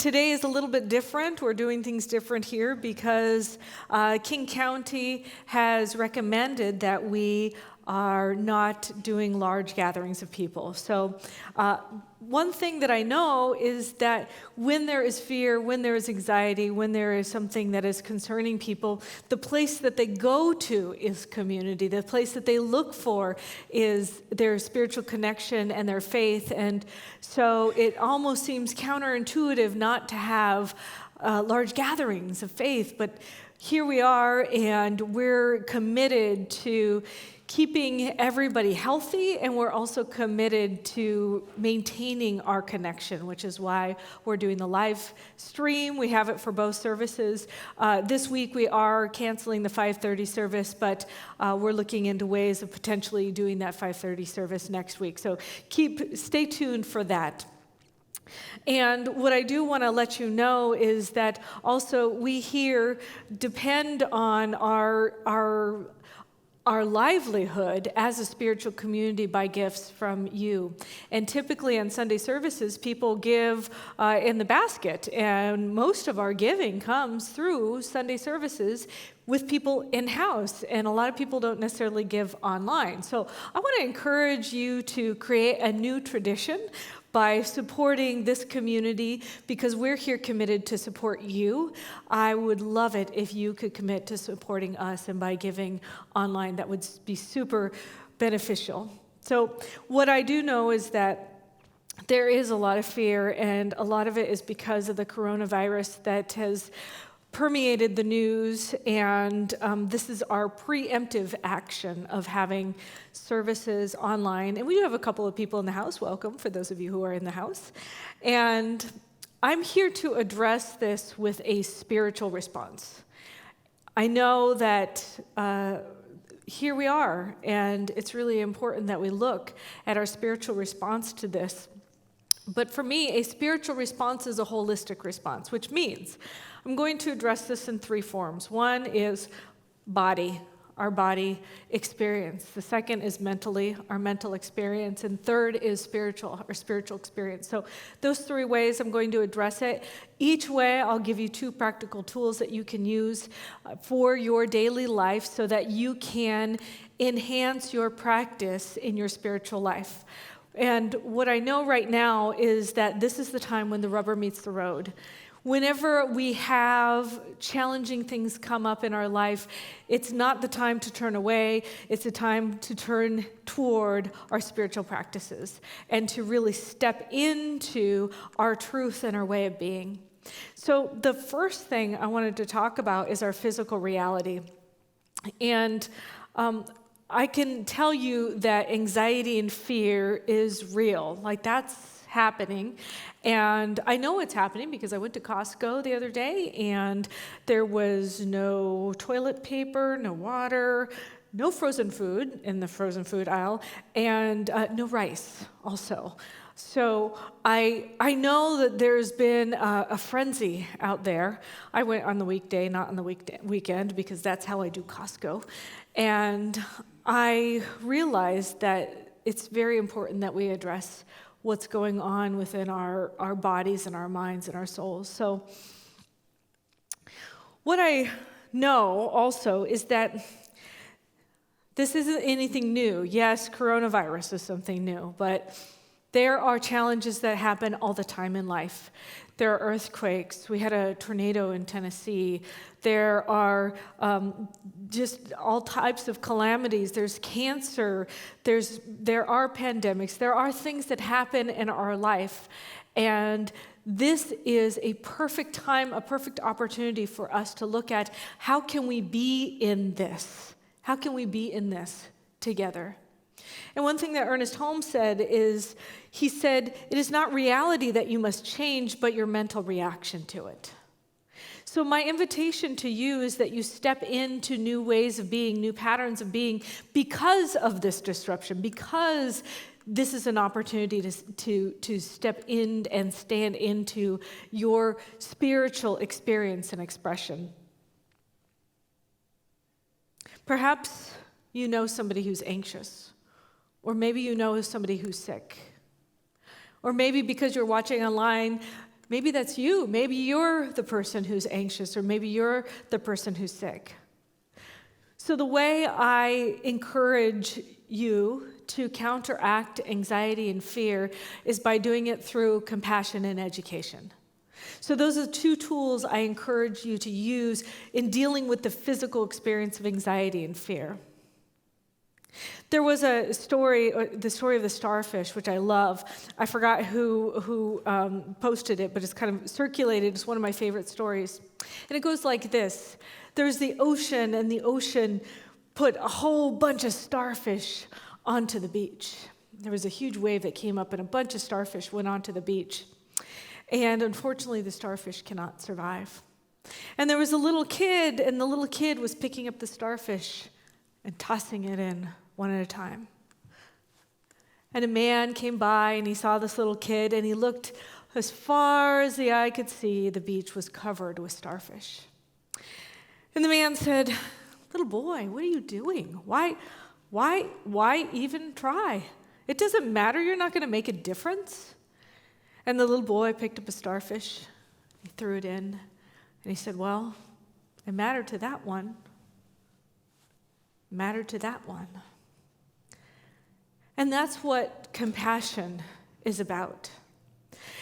today is a little bit different. We're doing things different here because King County has recommended that we are not doing large gatherings of people. So one thing that I know is that when there is fear, when there is anxiety, when there is something that is concerning people, the place that they go to is community. The place that they look for is their spiritual connection and their faith. And so it almost seems counterintuitive not to have large gatherings of faith. But here we are, and we're committed to keeping everybody healthy, and we're also committed to maintaining our connection, which is why we're doing the live stream. We have it for both services. This week we are canceling the 5:30 service, but we're looking into ways of potentially doing that 5:30 service next week. So stay tuned for that. And what I do want to let you know is that also we here depend on our livelihood as a spiritual community by gifts from you. And typically on Sunday services, people give in the basket, and most of our giving comes through Sunday services with people in-house, and a lot of people don't necessarily give online. So I want to encourage you to create a new tradition by supporting this community, because we're here committed to support you. I would love it if you could commit to supporting us, and by giving online, that would be super beneficial. So what I do know is that there is a lot of fear, and a lot of it is because of the coronavirus that has permeated the news, and this is our preemptive action of having services online. And we do have a couple of people in the house. Welcome, for those of you who are in the house. And I'm here to address this with a spiritual response. I know that here we are, and it's really important that we look at our spiritual response to this. But for me, a spiritual response is a holistic response, which means I'm going to address this in three forms. One is body, our body experience. The second is mentally, our mental experience. And third is spiritual, our spiritual experience. So those three ways I'm going to address it. Each way, I'll give you two practical tools that you can use for your daily life so that you can enhance your practice in your spiritual life. And what I know right now is that this is the time when the rubber meets the road. Whenever we have challenging things come up in our life, it's not the time to turn away. It's a time to turn toward our spiritual practices and to really step into our truth and our way of being. So the first thing I wanted to talk about is our physical reality. And I can tell you that anxiety and fear is real. Like, that's happening. And I know it's happening because I went to Costco the other day, and there was no toilet paper, no water, no frozen food in the frozen food aisle, and no rice also. So I know that there's been a frenzy out there. I went on the weekday, not on the weekend, because that's how I do Costco. And I realized that it's very important that we address what's going on within our bodies and our minds and our souls. So what I know also is that this isn't anything new. Yes, coronavirus is something new, but there are challenges that happen all the time in life. There are earthquakes. We had a tornado in Tennessee. There are just all types of calamities. There's cancer. There are pandemics. There are things that happen in our life. And this is a perfect time, a perfect opportunity for us to look at how can we be in this? How can we be in this together? And one thing that Ernest Holmes said is, he said, it is not reality that you must change, but your mental reaction to it. So my invitation to you is that you step into new ways of being, new patterns of being, because of this disruption, because this is an opportunity to step in and stand into your spiritual experience and expression. Perhaps you know somebody who's anxious. Or maybe you know somebody who's sick. Or maybe because you're watching online, maybe that's you. Maybe you're the person who's anxious, or maybe you're the person who's sick. So the way I encourage you to counteract anxiety and fear is by doing it through compassion and education. So those are two tools I encourage you to use in dealing with the physical experience of anxiety and fear. There was a story, the story of the starfish, which I love. I forgot who posted it, but it's kind of circulated. It's one of my favorite stories. And it goes like this. There's the ocean, and the ocean put a whole bunch of starfish onto the beach. There was a huge wave that came up, and a bunch of starfish went onto the beach. And unfortunately, the starfish cannot survive. And there was a little kid, and the little kid was picking up the starfish and tossing it in one at a time. And a man came by, and he saw this little kid, and he looked as far as the eye could see. The beach was covered with starfish. And the man said, "Little boy, what are you doing? Why even try? It doesn't matter. You're not going to make a difference." And the little boy picked up a starfish. He threw it in, and he said, "Well, it mattered to that one. It mattered to that one." And that's what compassion is about.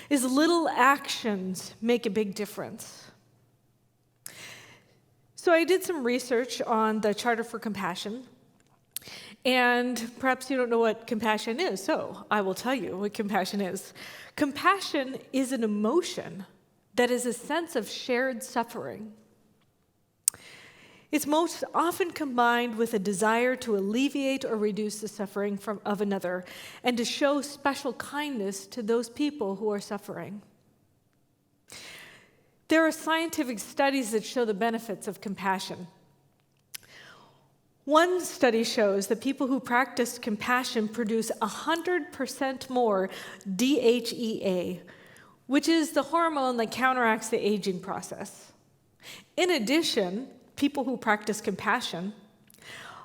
Is little actions make a big difference. So I did some research on the Charter for Compassion, and perhaps you don't know what compassion is, so I will tell you what compassion is. Compassion is an emotion that is a sense of shared suffering. It's most often combined with a desire to alleviate or reduce the suffering of another and to show special kindness to those people who are suffering. There are scientific studies that show the benefits of compassion. One study shows that people who practice compassion produce 100% more DHEA, which is the hormone that counteracts the aging process. In addition, people who practice compassion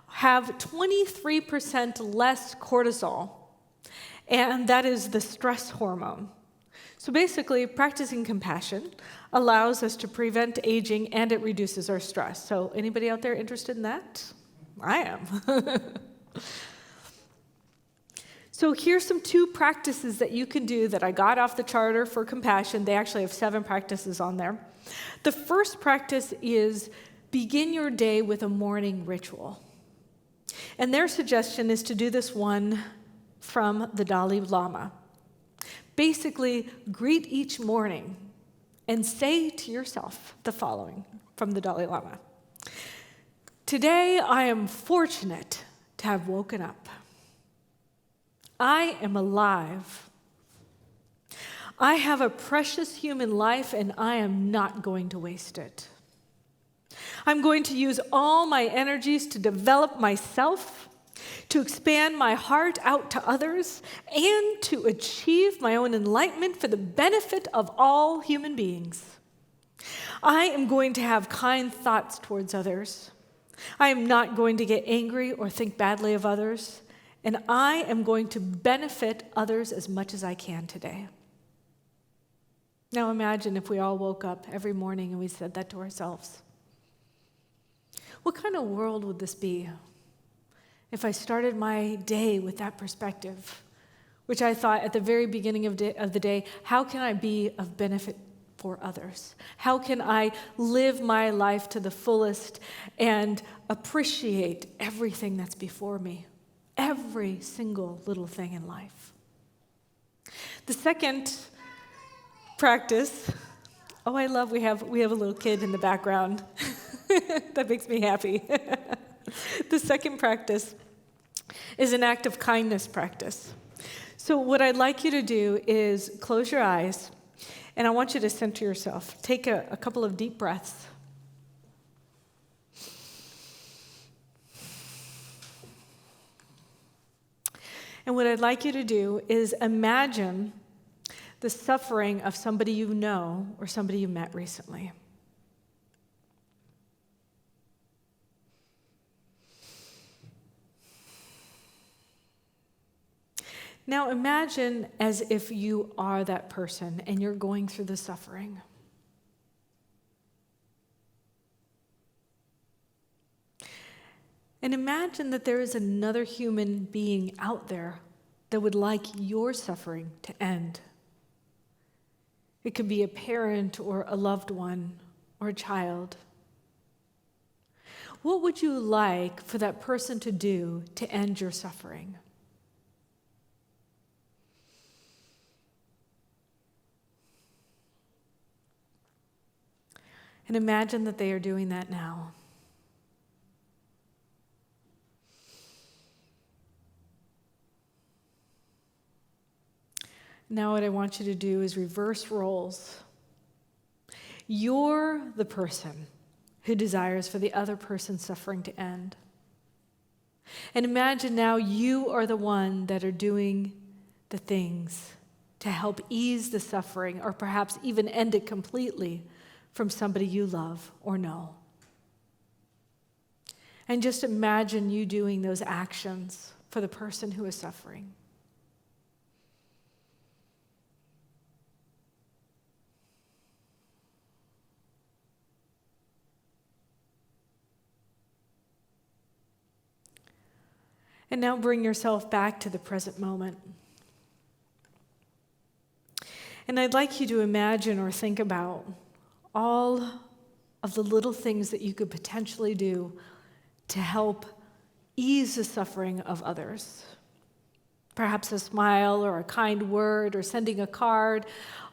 have 23% less cortisol, and that is the stress hormone. So basically, practicing compassion allows us to prevent aging, and it reduces our stress. So anybody out there interested in that? I am. So here's some 2 practices that you can do that I got off the Charter for Compassion. They actually have 7 practices on there. The first practice is begin your day with a morning ritual. And their suggestion is to do this one from the Dalai Lama. Basically, greet each morning and say to yourself the following from the Dalai Lama. Today, I am fortunate to have woken up. I am alive. I have a precious human life, and I am not going to waste it. I'm going to use all my energies to develop myself, to expand my heart out to others, and to achieve my own enlightenment for the benefit of all human beings. I am going to have kind thoughts towards others. I am not going to get angry or think badly of others, and I am going to benefit others as much as I can today. Now imagine if we all woke up every morning and we said that to ourselves. What kind of world would this be if I started my day with that perspective, which I thought at the very beginning of the day, how can I be of benefit for others? How can I live my life to the fullest and appreciate everything that's before me? Every single little thing in life. The second practice, I love we have a little kid in the background. That makes me happy. The second practice is an act of kindness practice. So what I'd like you to do is close your eyes, and I want you to center yourself. Take a couple of deep breaths. And what I'd like you to do is imagine the suffering of somebody you know or somebody you met recently. Now imagine as if you are that person and you're going through the suffering. And imagine that there is another human being out there that would like your suffering to end. It could be a parent or a loved one or a child. What would you like for that person to do to end your suffering? And imagine that they are doing that now. Now what I want you to do is reverse roles. You're the person who desires for the other person's suffering to end. And imagine now you are the one that are doing the things to help ease the suffering or perhaps even end it completely from somebody you love or know. And just imagine you doing those actions for the person who is suffering. And now bring yourself back to the present moment. And I'd like you to imagine or think about all of the little things that you could potentially do to help ease the suffering of others. Perhaps a smile or a kind word or sending a card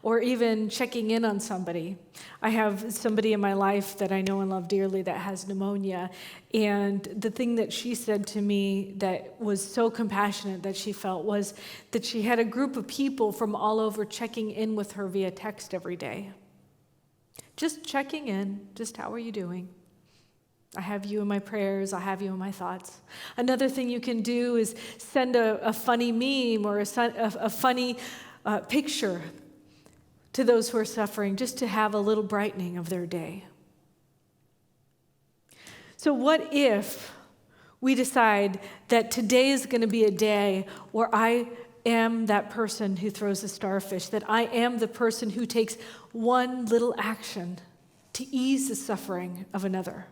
or even checking in on somebody. I have somebody in my life that I know and love dearly that has pneumonia, and the thing that she said to me that was so compassionate that she felt was that she had a group of people from all over checking in with her via text every day. Just checking in, just how are you doing? I have you in my prayers. I have you in my thoughts. Another thing you can do is send a funny meme or a funny picture to those who are suffering, just to have a little brightening of their day. So what if we decide that today is going to be a day where I am that person who throws a starfish, that I am the person who takes one little action to ease the suffering of another?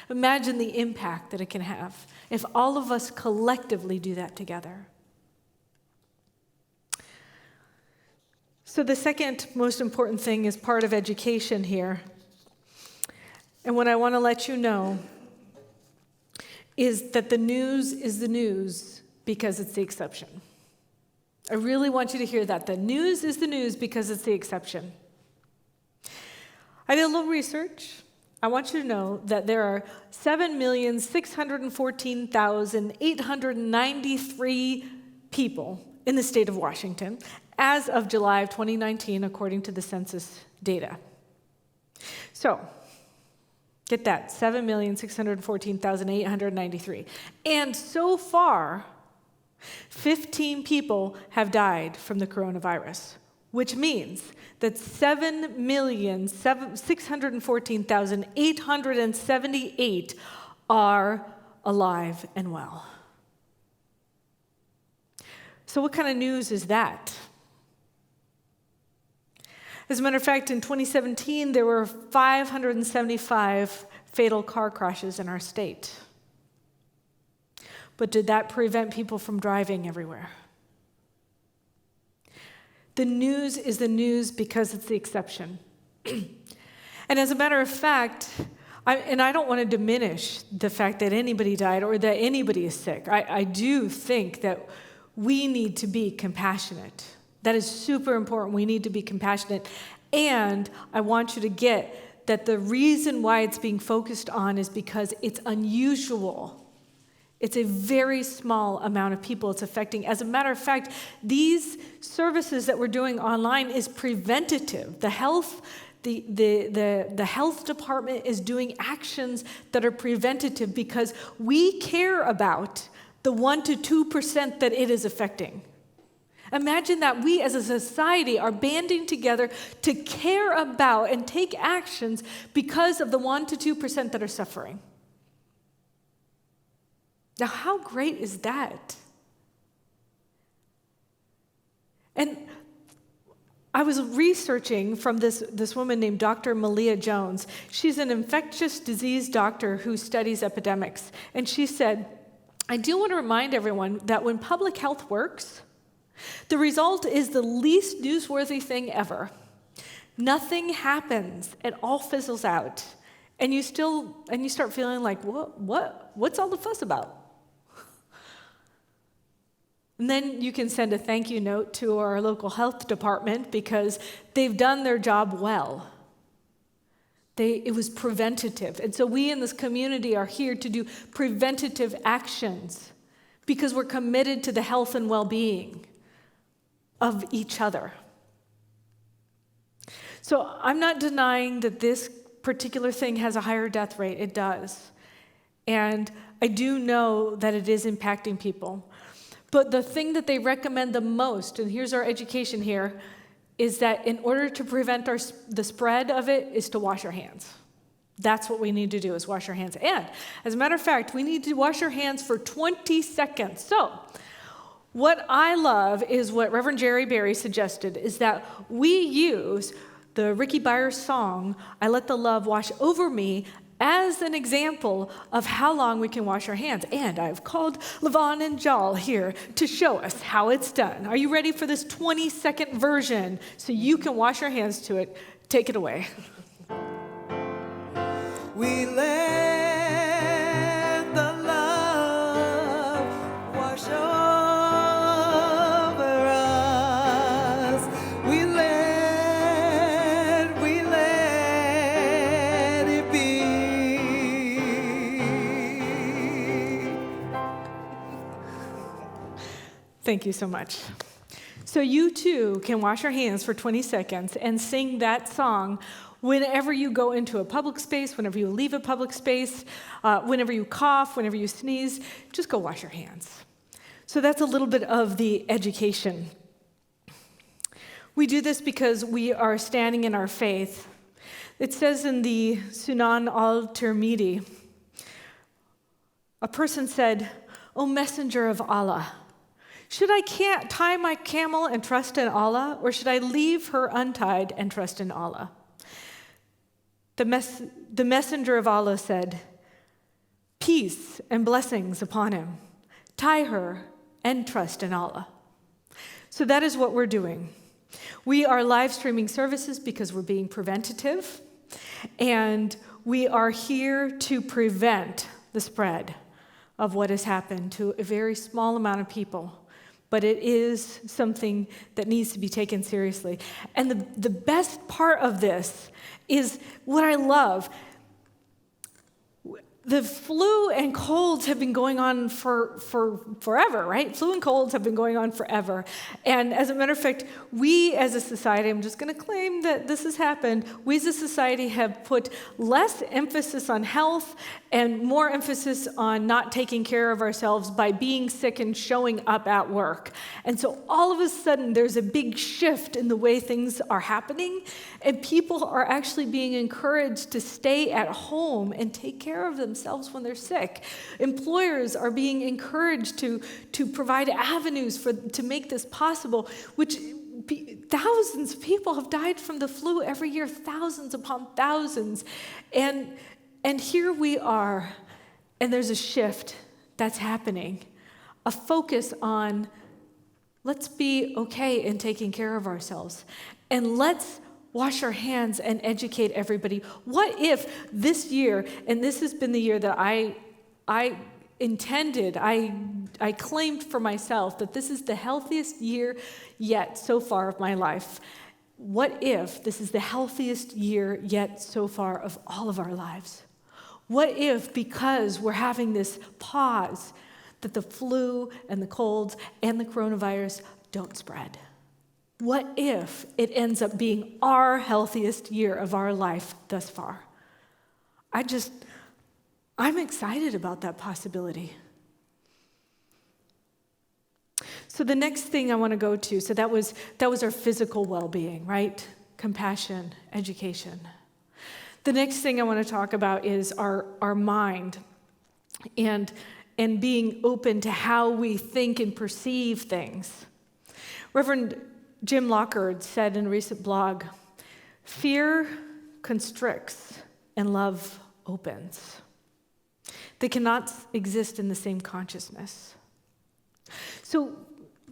Imagine the impact that it can have if all of us collectively do that together. So the second most important thing is part of education here. And what I want to let you know is that the news is the news because it's the exception. I really want you to hear that. The news is the news because it's the exception. I did a little research. I want you to know that there are 7,614,893 people in the state of Washington as of July of 2019, according to the census data. So, get that, 7,614,893. And so far, 15 people have died from the coronavirus, which means that 7,614,878 are alive and well. So what kind of news is that? As a matter of fact, in 2017, there were 575 fatal car crashes in our state. But did that prevent people from driving everywhere? The news is the news because it's the exception. And as a matter of fact, I don't want to diminish the fact that anybody died or that anybody is sick. I do think that we need to be compassionate. That is super important. We need to be compassionate. And I want you to get that the reason why it's being focused on is because it's unusual. It's a very small amount of people it's affecting. As a matter of fact, these services that we're doing online is preventative. The health department is doing actions that are preventative because we care about the 1% to 2% that it is affecting. Imagine that we as a society are banding together to care about and take actions because of the 1% to 2% that are suffering. Now, how great is that? And I was researching from this woman named Dr. Malia Jones. She's an infectious disease doctor who studies epidemics. And she said, I do want to remind everyone that when public health works, the result is the least newsworthy thing ever. Nothing happens. It all fizzles out. And you start feeling like, what's all the fuss about? And then you can send a thank you note to our local health department because they've done their job well. It was preventative. And so we in this community are here to do preventative actions because we're committed to the health and well-being of each other. So I'm not denying that this particular thing has a higher death rate. It does. And I do know that it is impacting people. But the thing that they recommend the most, and here's our education here, is that in order to prevent the spread of it is to wash our hands. That's what we need to do, is wash our hands. And as a matter of fact, we need to wash our hands for 20 seconds. So what I love is what Reverend Jerry Berry suggested, is that we use the Ricky Byers song, I Let the Love Wash Over Me, as an example of how long we can wash our hands. And I've called LaVon and Jal here to show us how it's done. Are you ready for this 20-second version so you can wash your hands to it? Take it away. We let the love wash over us. We let it be. Thank you so much. So you too can wash your hands for 20 seconds and sing that song whenever you go into a public space, whenever you leave a public space, whenever you cough, whenever you sneeze, just go wash your hands. So that's a little bit of the education. We do this because we are standing in our faith. It says in the Sunan al-Tirmidhi, a person said, "O Messenger of Allah, should I tie my camel and trust in Allah, or should I leave her untied and trust in Allah?" The messenger of Allah said, "Peace and blessings upon him. Tie her and trust in Allah." So that is what we're doing. We are live streaming services because we're being preventative, and we are here to prevent the spread of what has happened to a very small amount of people. But it is something that needs to be taken seriously. And the best part of this is what I love. The flu and colds have been going on for forever, right? Flu and colds have been going on forever. And as a matter of fact, we as a society, I'm just going to claim that this has happened, we as a society have put less emphasis on health and more emphasis on not taking care of ourselves by being sick and showing up at work. And so all of a sudden, there's a big shift in the way things are happening, and people are actually being encouraged to stay at home and take care of themselves when they're sick. Employers are being encouraged to provide avenues to make this possible, which thousands of people have died from the flu every year, thousands upon thousands. And here we are, and there's a shift that's happening, a focus on let's be okay in taking care of ourselves, and let's wash our hands and educate everybody. What if this year, and this has been the year that I intended, I claimed for myself that this is the healthiest year yet so far of my life. What if this is the healthiest year yet so far of all of our lives? What if, because we're having this pause, that the flu and the colds and the coronavirus don't spread? What if it ends up being our healthiest year of our life thus far? I'm excited about that possibility. So the next thing I want to go to, so that was our physical well-being, right? Compassion, education. The next thing I want to talk about is our mind and being open to how we think and perceive things. Reverend Jim Lockard said in a recent blog, "Fear constricts and love opens. They cannot exist in the same consciousness." So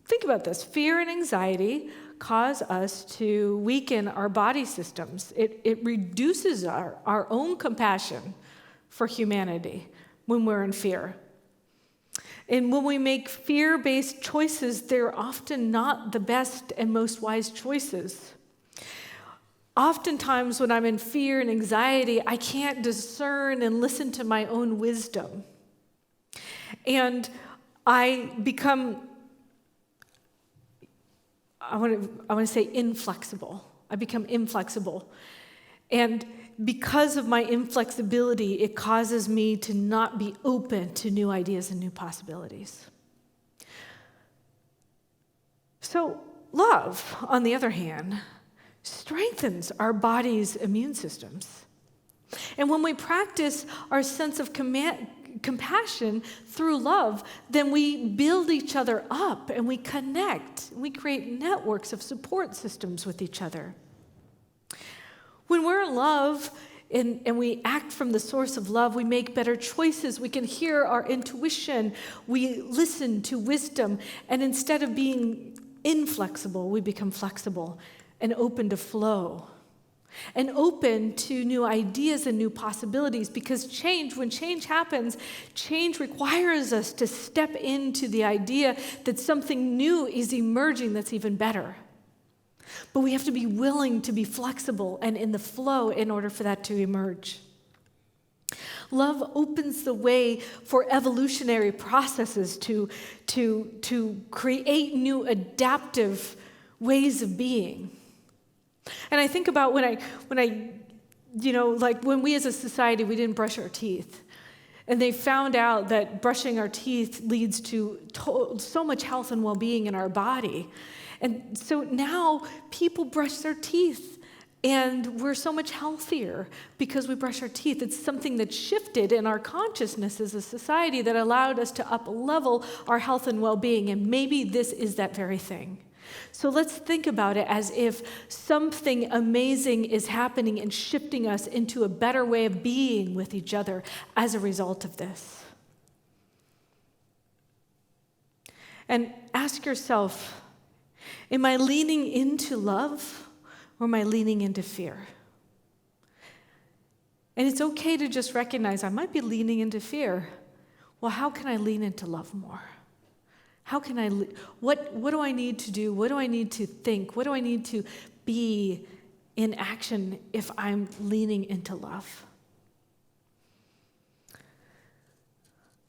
think about this. Fear and anxiety cause us to weaken our body systems. It reduces our own compassion for humanity when we're in fear. And when we make fear-based choices, they're often not the best and most wise choices. Oftentimes when I'm in fear and anxiety, I can't discern and listen to my own wisdom. And I want to say inflexible. I become inflexible. And because of my inflexibility, it causes me to not be open to new ideas and new possibilities. So love, on the other hand, strengthens our body's immune systems. And when we practice our sense of compassion through love, then we build each other up and we connect. We create networks of support systems with each other. When we're in love and we act from the source of love, we make better choices. We can hear our intuition. We listen to wisdom. And instead of being inflexible, we become flexible and open to flow and open to new ideas and new possibilities, because when change happens, change requires us to step into the idea that something new is emerging that's even better. But we have to be willing to be flexible and in the flow in order for that to emerge. Love opens the way for evolutionary processes to create new adaptive ways of being. And I think about when we as a society, we didn't brush our teeth. And they found out that brushing our teeth leads to so much health and well-being in our body. And so now people brush their teeth, and we're so much healthier because we brush our teeth. It's something that shifted in our consciousness as a society that allowed us to up-level our health and well-being, and maybe this is that very thing. So let's think about it as if something amazing is happening and shifting us into a better way of being with each other as a result of this. And ask yourself, am I leaning into love or am I leaning into fear? And it's okay to just recognize I might be leaning into fear. Well, how can I lean into love more? How can what do I need to do? What do I need to think? What do I need to be in action if I'm leaning into love?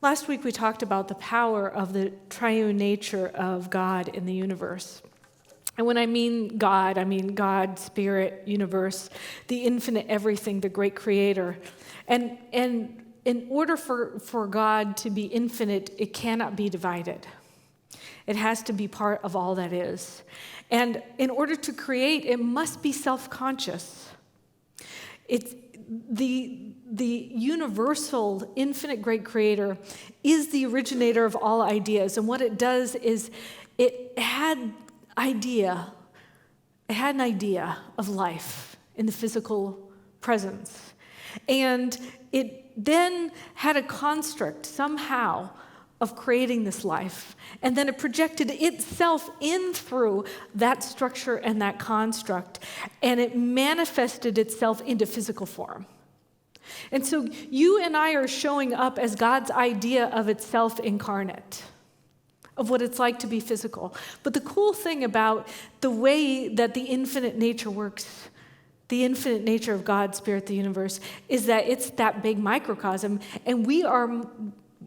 Last week we talked about the power of the triune nature of God in the universe. And when I mean God, Spirit, universe, the infinite everything, the great creator. And in order for God to be infinite, it cannot be divided. It has to be part of all that is. And in order to create, it must be self-conscious. It's the universal, infinite great creator is the originator of all ideas. And what it does is it had an idea of life in the physical presence. And it then had a construct somehow of creating this life. And then it projected itself in through that structure and that construct. And it manifested itself into physical form. And so you and I are showing up as God's idea of itself incarnate, of what it's like to be physical. But the cool thing about the way that the infinite nature works, the infinite nature of God, Spirit, the universe, is that it's that big microcosm, and we are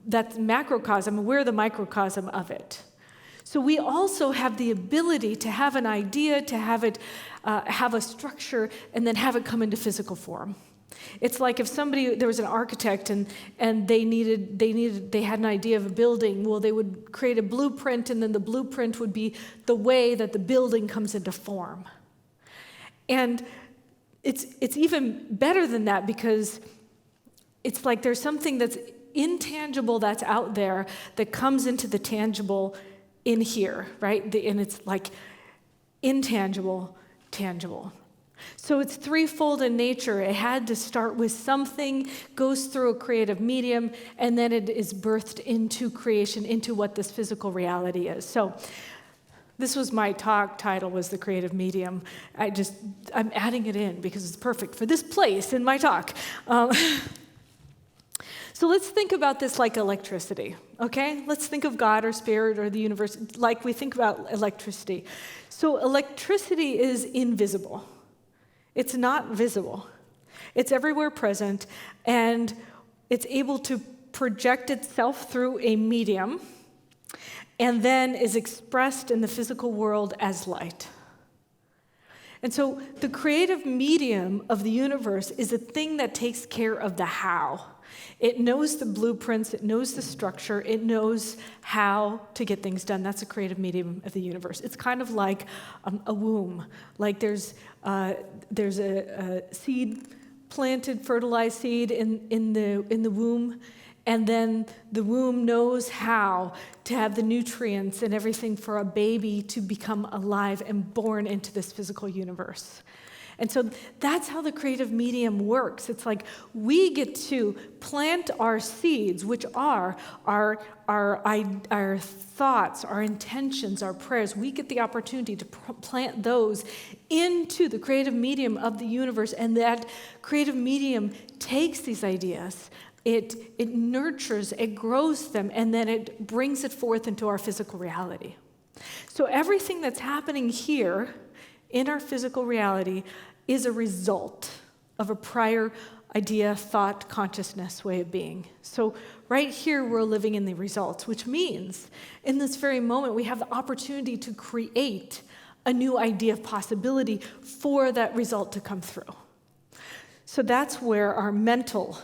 that macrocosm, we're the microcosm of it. So we also have the ability to have an idea, to have it have a structure, and then have it come into physical form. It's like if there was an architect and they had an idea of a building, well, they would create a blueprint, and then the blueprint would be the way that the building comes into form. And it's even better than that, because it's like there's something that's intangible that's out there that comes into the tangible in here, right? And it's like intangible, tangible. So it's threefold in nature. It had to start with something, goes through a creative medium, and then it is birthed into creation, into what this physical reality is. So this was my talk title, was the creative medium. I'm adding it in because it's perfect for this place in my talk. So let's think about this like electricity, okay? Let's think of God or spirit or the universe like we think about electricity. So electricity is invisible. It's not visible. It's everywhere present, and it's able to project itself through a medium and then is expressed in the physical world as light. And so the creative medium of the universe is a thing that takes care of the how. It knows the blueprints, it knows the structure, it knows how to get things done. That's a creative medium of the universe. It's kind of like a womb. Like there's a seed, planted, fertilized seed in the womb, and then the womb knows how to have the nutrients and everything for a baby to become alive and born into this physical universe. And so that's how the creative medium works. It's like we get to plant our seeds, which are our thoughts, our intentions, our prayers. We get the opportunity to plant those into the creative medium of the universe, and that creative medium takes these ideas, it nurtures, it grows them, and then it brings it forth into our physical reality. So everything that's happening here in our physical reality is a result of a prior idea, thought, consciousness, way of being. So right here, we're living in the results, which means in this very moment, we have the opportunity to create a new idea of possibility for that result to come through. So that's where our mental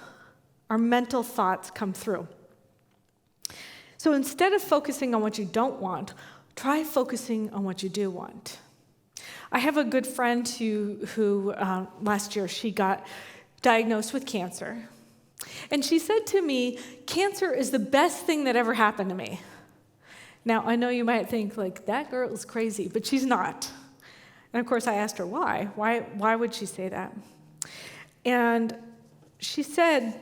thoughts come through. So instead of focusing on what you don't want, try focusing on what you do want. I have a good friend who last year, she got diagnosed with cancer. And she said to me, cancer is the best thing that ever happened to me. Now, I know you might think, like, that girl is crazy, but she's not. And of course, I asked her why. Why would she say that? And she said,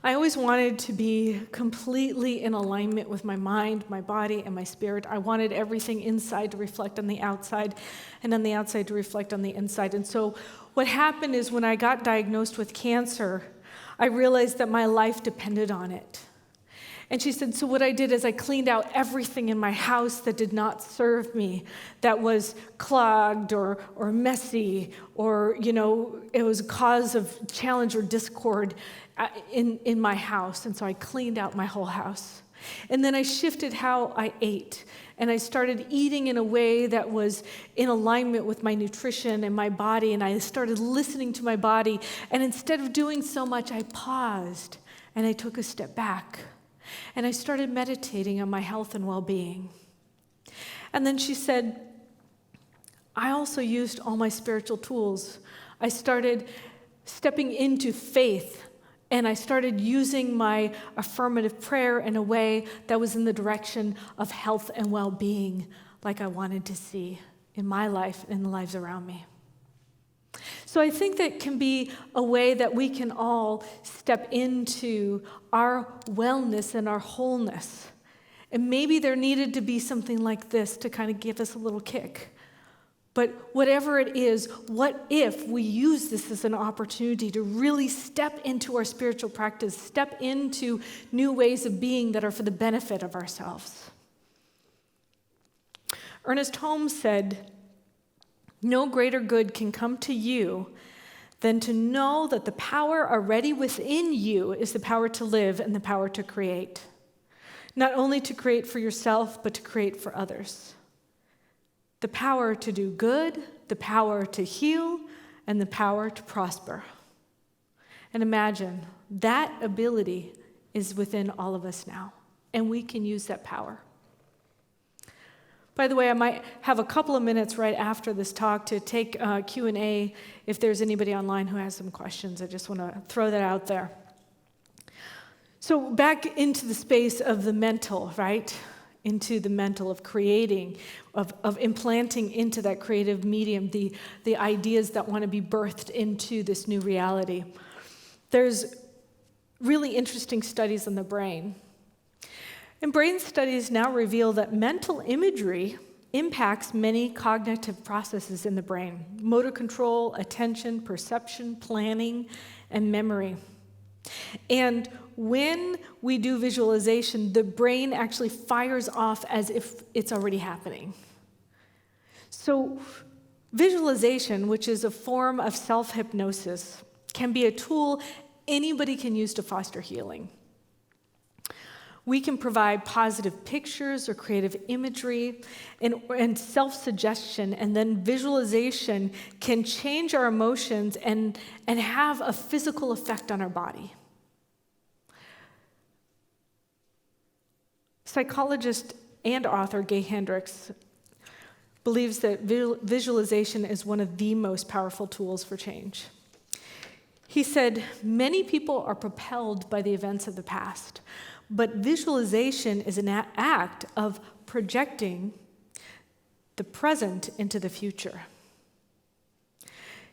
I always wanted to be completely in alignment with my mind, my body, and my spirit. I wanted everything inside to reflect on the outside, and on the outside to reflect on the inside. And so what happened is when I got diagnosed with cancer, I realized that my life depended on it. And she said, so what I did is I cleaned out everything in my house that did not serve me, that was clogged or messy, or, it was a cause of challenge or discord in my house. And so I cleaned out my whole house. And then I shifted how I ate. And I started eating in a way that was in alignment with my nutrition and my body. And I started listening to my body. And instead of doing so much, I paused and I took a step back. And I started meditating on my health and well-being. And then she said, I also used all my spiritual tools. I started stepping into faith, and I started using my affirmative prayer in a way that was in the direction of health and well-being, like I wanted to see in my life and in the lives around me. So I think that can be a way that we can all step into our wellness and our wholeness. And maybe there needed to be something like this to kind of give us a little kick. But whatever it is, what if we use this as an opportunity to really step into our spiritual practice, step into new ways of being that are for the benefit of ourselves? Ernest Holmes said, no greater good can come to you than to know that the power already within you is the power to live and the power to create. Not only to create for yourself, but to create for others. The power to do good, the power to heal, and the power to prosper. And imagine that ability is within all of us now, and we can use that power. By the way, I might have a couple of minutes right after this talk to take Q&A if there's anybody online who has some questions. I just want to throw that out there. So back into the space of the mental, right? into the mental of creating, of implanting into that creative medium the ideas that want to be birthed into this new reality. There's really interesting studies on the brain. And brain studies now reveal that mental imagery impacts many cognitive processes in the brain: motor control, attention, perception, planning, and memory. And when we do visualization, the brain actually fires off as if it's already happening. So visualization, which is a form of self-hypnosis, can be a tool anybody can use to foster healing. We can provide positive pictures or creative imagery and self-suggestion, and then visualization can change our emotions and have a physical effect on our body. Psychologist and author Gay Hendricks believes that visualization is one of the most powerful tools for change. He said, "Many people are propelled by the events of the past, but visualization is an act of projecting the present into the future."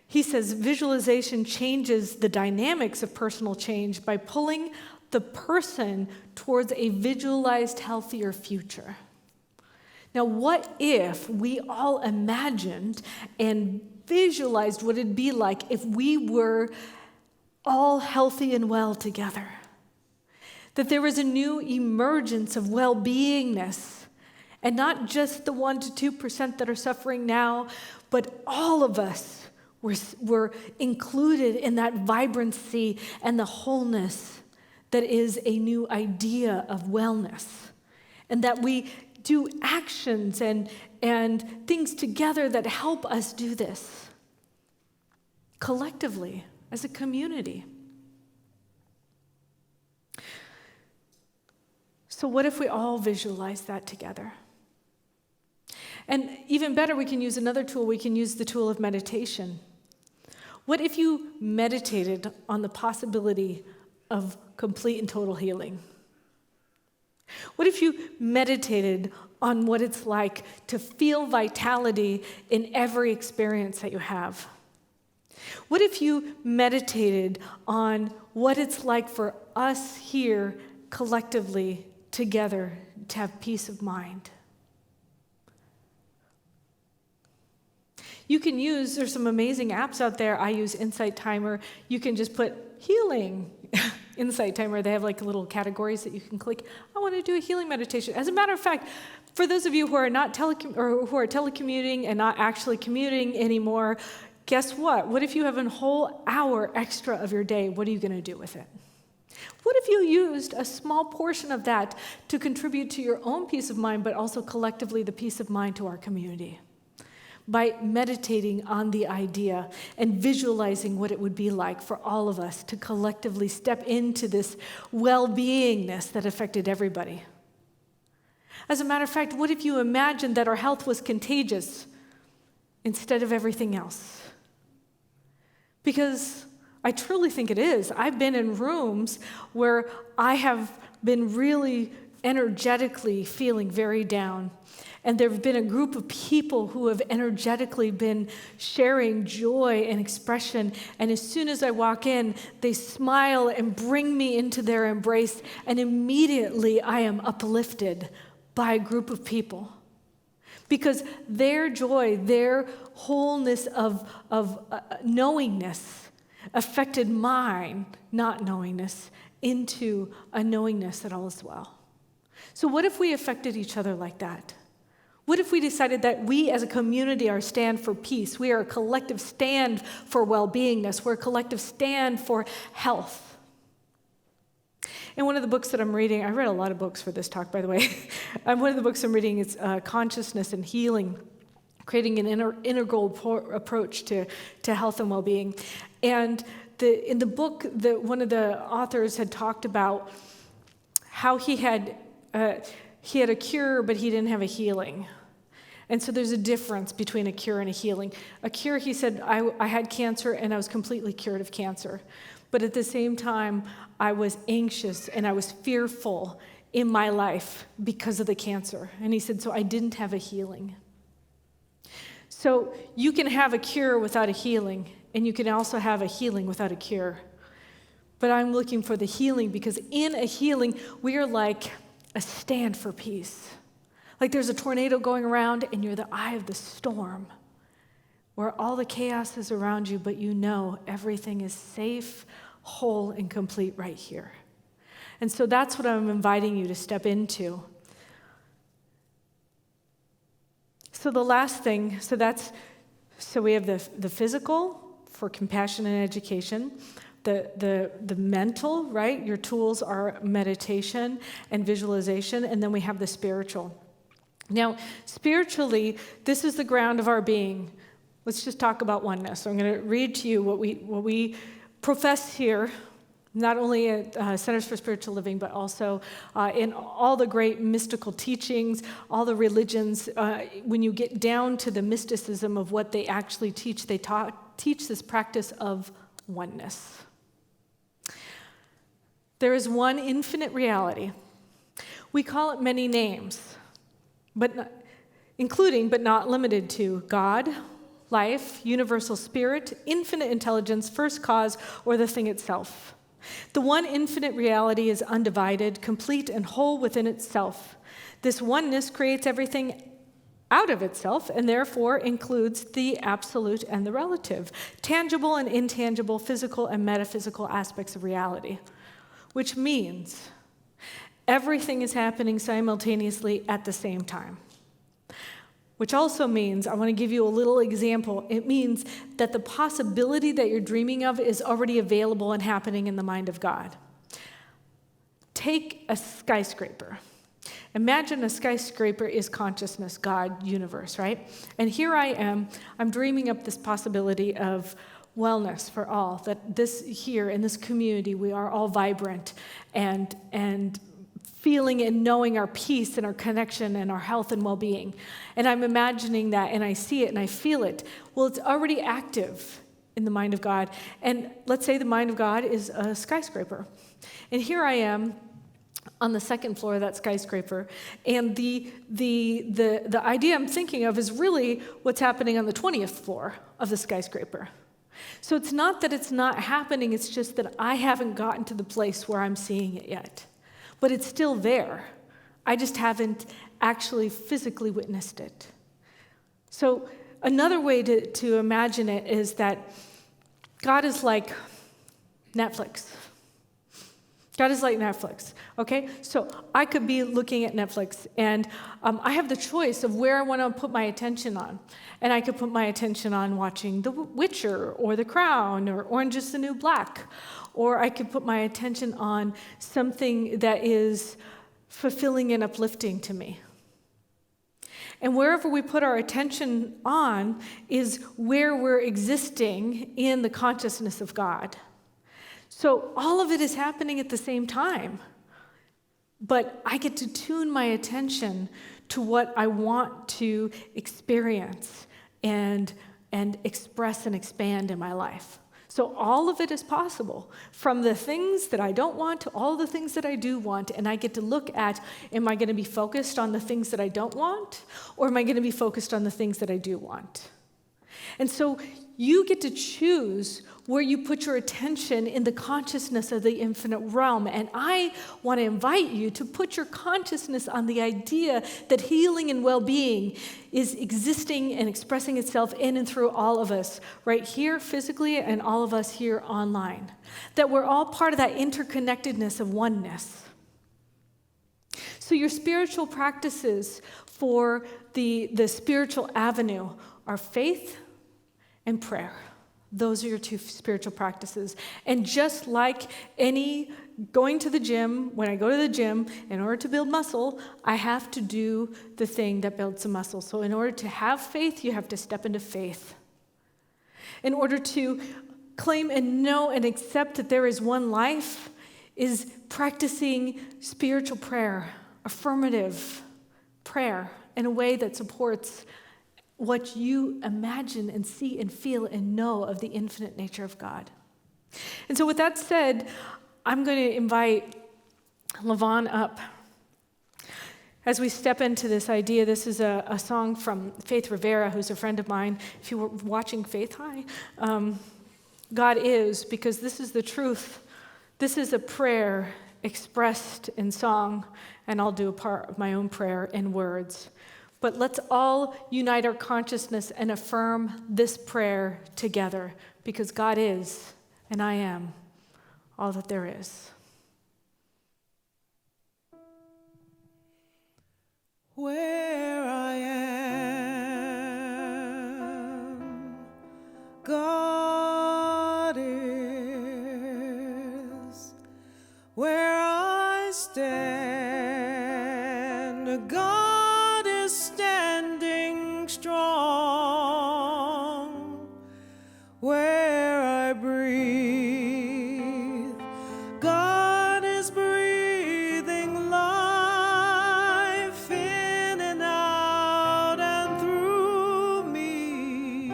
He says visualization changes the dynamics of personal change by pulling the person towards a visualized, healthier future. Now, what if we all imagined and visualized what it'd be like if we were all healthy and well together? That there was a new emergence of well-beingness, and not just the 1% to 2% that are suffering now, but all of us were included in that vibrancy and the wholeness that is a new idea of wellness, and that we do actions and things together that help us do this collectively as a community. So what if we all visualize that together? And even better, we can use another tool. We can use the tool of meditation. What if you meditated on the possibility of complete and total healing? What if you meditated on what it's like to feel vitality in every experience that you have? What if you meditated on what it's like for us here collectively together to have peace of mind? You can use, there's some amazing apps out there. I use Insight Timer. You can just put healing Insight Timer. They have like little categories that you can click. I want to do a healing meditation. As a matter of fact, for those of you who are not who are telecommuting and not actually commuting anymore, guess what? What if you have a whole hour extra of your day? What are you going to do with it? What if you used a small portion of that to contribute to your own peace of mind, but also collectively the peace of mind to our community? By meditating on the idea and visualizing what it would be like for all of us to collectively step into this well-beingness that affected everybody. As a matter of fact, what if you imagined that our health was contagious instead of everything else? Because I truly think it is. I've been in rooms where I have been really energetically feeling very down. And there have been a group of people who have energetically been sharing joy and expression. And as soon as I walk in, they smile and bring me into their embrace. And immediately I am uplifted by a group of people. Because their joy, their wholeness of knowingness affected mine not knowingness into a knowingness that all is well. So what if we affected each other like that? What if we decided that we as a community are a stand for peace? We are a collective stand for well-beingness. We're a collective stand for health. In one of the books that I'm reading, I read a lot of books for this talk, by the way. One of the books I'm reading is Consciousness and Healing, creating an integral approach to health and well-being. And in the book, one of the authors had talked about how he had a cure, but he didn't have a healing. And so there's a difference between a cure and a healing. A cure, he said, I had cancer and I was completely cured of cancer. But at the same time, I was anxious and I was fearful in my life because of the cancer. And he said, so I didn't have a healing. So you can have a cure without a healing, and you can also have a healing without a cure. But I'm looking for the healing because in a healing, we are like a stand for peace. Like there's a tornado going around and you're the eye of the storm where all the chaos is around you, but you know everything is safe, whole, and complete right here. And so that's what I'm inviting you to step into. So the last thing, so we have the physical for compassion and education, the mental, right? Your tools are meditation and visualization, and then we have the spiritual. Now, spiritually, this is the ground of our being. Let's just talk about oneness. So I'm going to read to you what we profess here, not only at Centers for Spiritual Living, but also in all the great mystical teachings, all the religions. When you get down to the mysticism of what they actually teach, they teach this practice of oneness. There is one infinite reality. We call it many names, including but not limited to God, life, universal spirit, infinite intelligence, first cause, or the thing itself. The one infinite reality is undivided, complete, and whole within itself. This oneness creates everything out of itself and therefore includes the absolute and the relative, tangible and intangible, physical and metaphysical aspects of reality, which means everything is happening simultaneously at the same time. Which also means, I want to give you a little example, it means that the possibility that you're dreaming of is already available and happening in the mind of God. Take a skyscraper. Imagine a skyscraper is consciousness, God, universe, right? And here I am, I'm dreaming up this possibility of wellness for all, that this here in this community, we are all vibrant and feeling and knowing our peace and our connection and our health and well-being. And I'm imagining that and I see it and I feel it. Well, it's already active in the mind of God. And let's say the mind of God is a skyscraper. And here I am on the second floor of that skyscraper. And the idea I'm thinking of is really what's happening on the 20th floor of the skyscraper. So it's not that it's not happening, it's just that I haven't gotten to the place where I'm seeing it yet. But it's still there. I just haven't actually physically witnessed it. So another way to imagine it is that God is like Netflix. God is like Netflix, okay? So I could be looking at Netflix, and I have the choice of where I want to put my attention on. And I could put my attention on watching The Witcher, or The Crown, or Orange is the New Black. Or I could put my attention on something that is fulfilling and uplifting to me. And wherever we put our attention on is where we're existing in the consciousness of God. So all of it is happening at the same time. But I get to tune my attention to what I want to experience and express and expand in my life. So all of it is possible, from the things that I don't want to all the things that I do want, and I get to look at, am I going to be focused on the things that I don't want, or am I going to be focused on the things that I do want? And so you get to choose where you put your attention in the consciousness of the infinite realm. And I want to invite you to put your consciousness on the idea that healing and well-being is existing and expressing itself in and through all of us, right here physically and all of us here online. That we're all part of that interconnectedness of oneness. So your spiritual practices for the spiritual avenue are faith and prayer. Those are your two spiritual practices. And just like any going to the gym, when I go to the gym, in order to build muscle, I have to do the thing that builds the muscle. So in order to have faith, you have to step into faith. In order to claim and know and accept that there is one life is practicing spiritual prayer, affirmative prayer in a way that supports what you imagine and see and feel and know of the infinite nature of God. And so with that said, I'm going to invite LaVon up As we step into this idea, this is a song from Faith Rivera, who's a friend of mine. If you were watching Faith, hi. God is, because this is the truth. This is a prayer expressed in song, and I'll do a part of my own prayer in words. But let's all unite our consciousness and affirm this prayer together, because God is, and I am, all that there is. Where I am, God is. Where I stand, God is standing strong. Where I breathe, God is breathing life in and out and through me.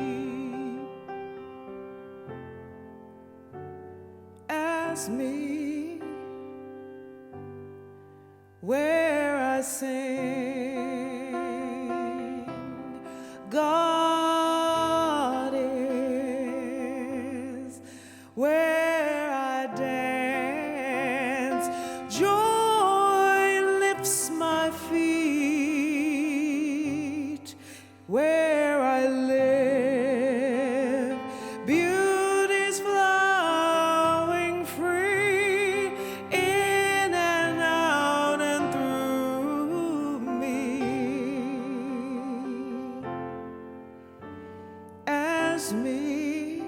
As me, where I sing, God is. Where I dance, joy lifts my feet. Where I live, beauty's flowing free in and out and through me. As me,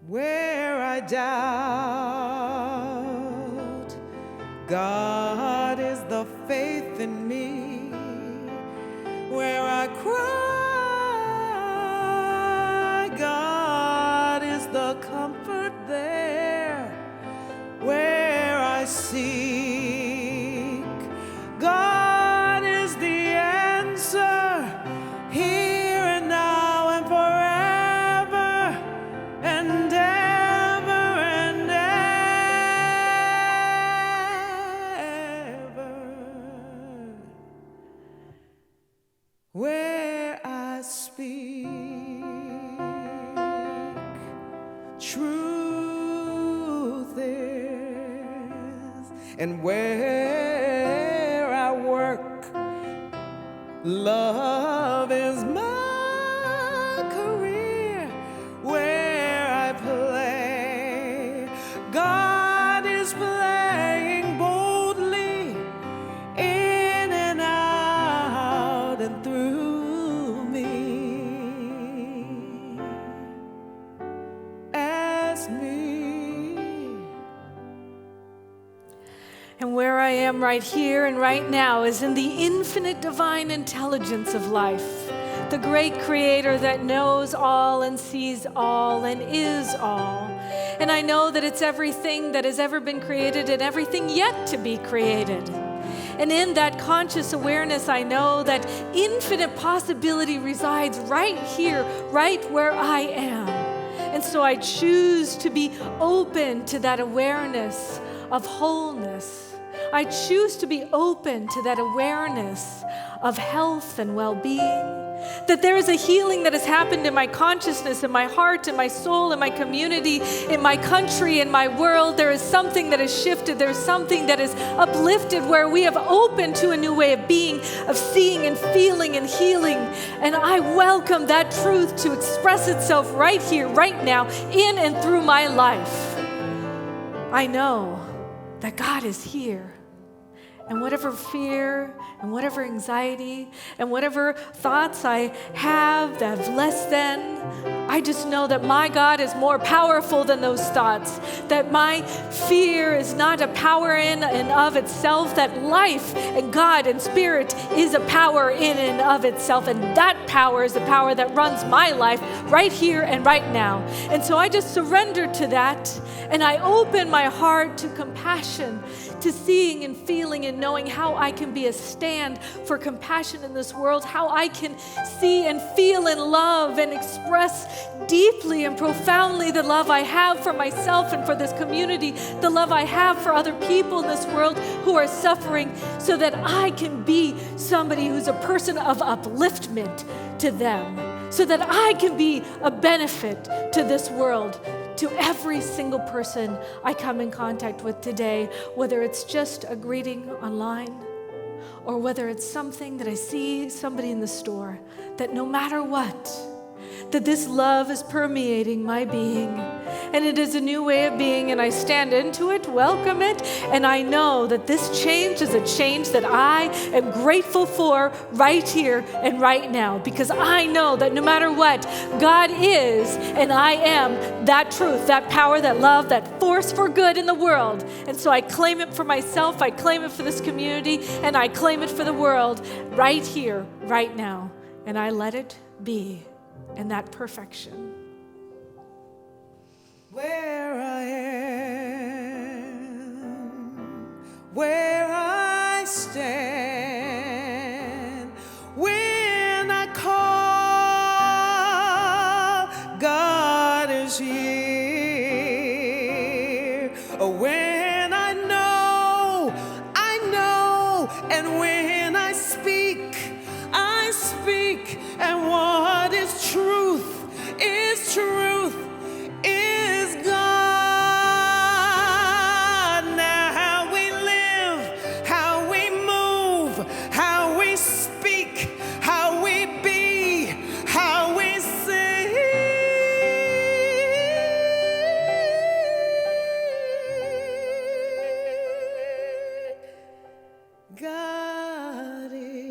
where I doubt, God is the faith in me. Where I cry, God is the comfort there. Where I seek, God is the answer, here and now and forever and ever and ever. Where I speak, truth is, and where I work, love is my career. Where I play, God is playing boldly in and out and through me. As me. And where I am right here and right now is in the infinite divine intelligence of life, the great creator that knows all and sees all and is all. And I know that it's everything that has ever been created and everything yet to be created. And in that conscious awareness, I know that infinite possibility resides right here, right where I am. And so I choose to be open to that awareness of wholeness. I choose to be open to that awareness of health and well-being. That there is a healing that has happened in my consciousness, in my heart, in my soul, in my community, in my country, in my world. There is something that has shifted. There's something that is uplifted where we have opened to a new way of being, of seeing and feeling and healing. And I welcome that truth to express itself right here, right now, in and through my life. I know that God is here. And whatever fear and whatever anxiety and whatever thoughts I have that have less than, I just know that my God is more powerful than those thoughts, that my fear is not a power in and of itself, that life and God and spirit is a power in and of itself, and that power is the power that runs my life right here and right now. And so I just surrender to that, and I open my heart to compassion, to seeing and feeling and and knowing how I can be a stand for compassion in this world, how I can see and feel and love and express deeply and profoundly the love I have for myself and for this community, the love I have for other people in this world who are suffering, so that I can be somebody who's a person of upliftment to them, so that I can be a benefit to this world, to every single person I come in contact with today, whether it's just a greeting online or whether it's something that I see somebody in the store, that no matter what, that this love is permeating my being. And it is a new way of being, and I stand into it, welcome it, and I know that this change is a change that I am grateful for right here and right now, because I know that no matter what, God is and I am that truth, that power, that love, that force for good in the world. And so I claim it for myself, I claim it for this community, and I claim it for the world right here, right now. And I let it be in that perfection. Where I am, where I stand, when I call, God is here. When I know, and when I speak, and what is truth, is God. Now how we live, how we move, how we speak, how we be, how we sing. God is.